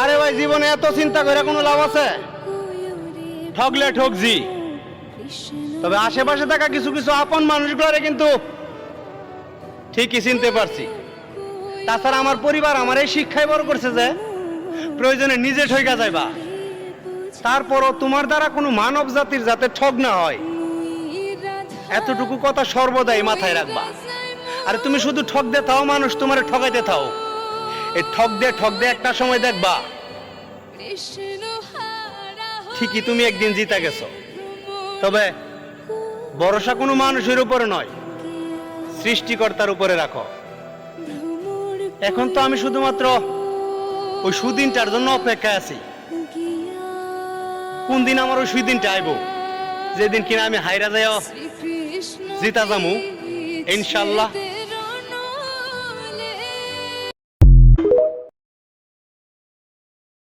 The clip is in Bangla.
আরে ভাই, জীবনে এত চিন্তা করে কোনো লাভ আছে? ঠকলে ঠকজি, তবে আশেপাশে থাকা কিছু কিছু আপন মানুষগুলোরে কিন্তু ঠিকই চিনতে পারছি। তাছাড়া আমার পরিবার আমার এই শিক্ষায় বড় করছে যে প্রয়োজনে নিজে ঠইকা যাইবা, তারপরও তোমার দ্বারা কোনো মানব জাতির যাতে ঠগ না হয়, এতটুকু কথা সর্বদাই মাথায় রাখবা। আর তুমি শুধু ঠক দে থাও, মানুষ তোমারে ঠকাইতে থাও, এই ঠক দে একটা সময় দেখবা ঠিকই তুমি একদিন জিতে গেছো। তবে ভরসা কোনো মানুষের উপরে নয়, সৃষ্টিকর্তার উপরে রাখো। এখন তো আমি শুধুমাত্র ওই সুদিনটার জন্য অপেক্ষায় আছি। কোন দিন আমার ওই সুদিনটা আইব, যেদিন কিনা আমি হাইরা যাই জিতা যামু ইনশাল্লাহ।